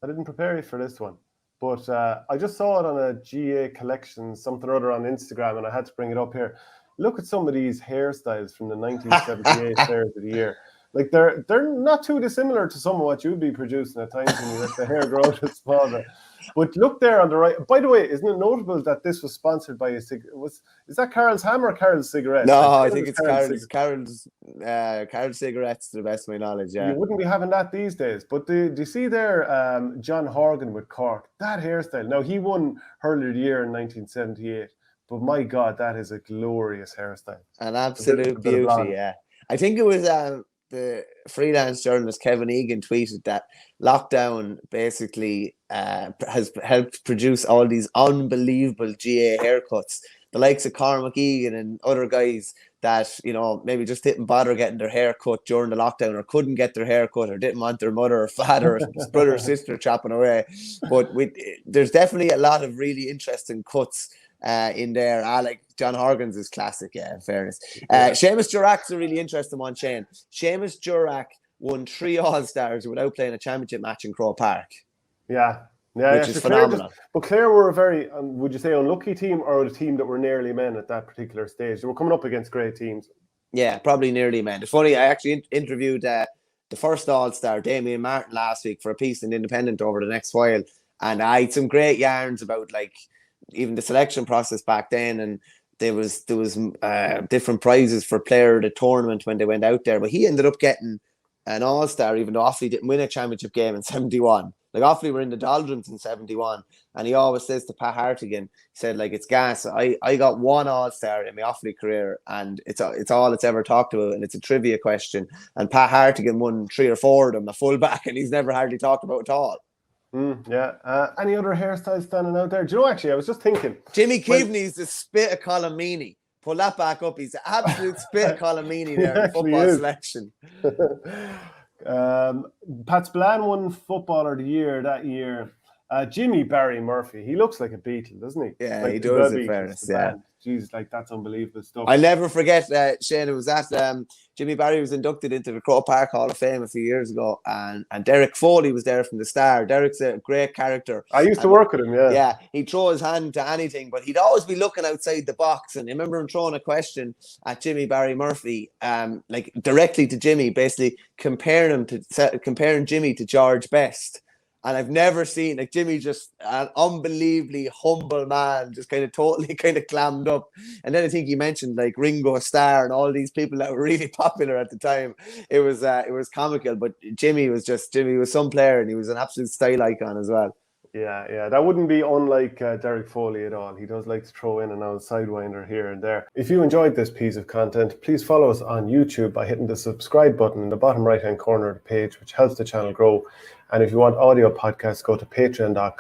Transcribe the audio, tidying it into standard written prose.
I didn't prepare you for this one, but I just saw it on a GA collection, something or other on Instagram, and I had to bring it up here. Look at some of these hairstyles from the 1978 Players of the Year. Like they're not too dissimilar to some of what you'd be producing at times when you let the hair grow to smaller. But look there on the right. By the way, isn't it notable that this was sponsored by is that Carol's Ham or Carol's Cigarettes? No, I think it's Carol's Cigarettes, to the best of my knowledge. Yeah, you wouldn't be having that these days. But do you see there, John Horgan with Cork? That hairstyle. Now he won Hurler of the Year in 1978. But my God, that is a glorious hairstyle. An absolute beauty. Yeah, I think it was the freelance journalist Keaveny tweeted that lockdown basically has helped produce all these unbelievable GA haircuts. The likes of Cormac Egan and other guys that, you know, maybe just didn't bother getting their hair cut during the lockdown, or couldn't get their hair cut, or didn't want their mother or father or brother or sister chopping away. But there's definitely a lot of really interesting cuts in there. Like John Horgan's is classic, yeah, in fairness. Seamus Durac's a really interesting one, Shane. Seamus Durac won 3 All-Stars without playing a championship match in Croke Park. Yeah, which is phenomenal. But Clare were a very, would you say, unlucky team, or a team that were nearly men at that particular stage? They were coming up against great teams. Yeah, probably nearly men. It's funny, I actually interviewed the first All-Star, Damien Martin, last week for a piece in Independent over the next while, and I had some great yarns about like even the selection process back then, and there was different prizes for player of the tournament when they went out there. But he ended up getting an All-Star, even though Offaly didn't win a championship game in 71. Like Offaly were in the doldrums in 71, and he always says to Pat Hartigan, he said, like, it's gas. I got 1 All-Star in my Offaly career, and it's all it's ever talked about, and it's a trivia question. And Pat Hartigan won 3 or 4 of them, a fullback, and he's never hardly talked about at all. Yeah. Any other hairstyles standing out there? Do you know, actually, I was just thinking. Jimmy Keaveney's the spit of Colm Meaney. Pull that back up. He's the absolute spit of Colm Meaney there in the football selection. Pat Spillane won Footballer of the Year that year. Jimmy Barry Murphy, he looks like a Beatle, doesn't he? Yeah, like he does, in fairness, yeah. Jeez, like, that's unbelievable stuff. I'll never forget, Shane, it was that Jimmy Barry was inducted into the Croke Park Hall of Fame a few years ago, and Derek Foley was there from the start. Derek's a great character. I used to work with him, yeah. Yeah, he'd throw his hand to anything, but he'd always be looking outside the box. And I remember him throwing a question at Jimmy Barry Murphy, like directly to Jimmy, basically comparing Jimmy to George Best. And I've never seen, like, Jimmy, just an unbelievably humble man, just kind of totally kind of clammed up. And then I think he mentioned like Ringo Starr and all these people that were really popular at the time. It was comical, but Jimmy was some player, and he was an absolute style icon as well. Yeah, that wouldn't be unlike Derek Foley at all. He does like to throw in and out a sidewinder here and there. If you enjoyed this piece of content, please follow us on YouTube by hitting the subscribe button in the bottom right-hand corner of the page, which helps the channel grow. And if you want audio podcasts, go to patreon.com.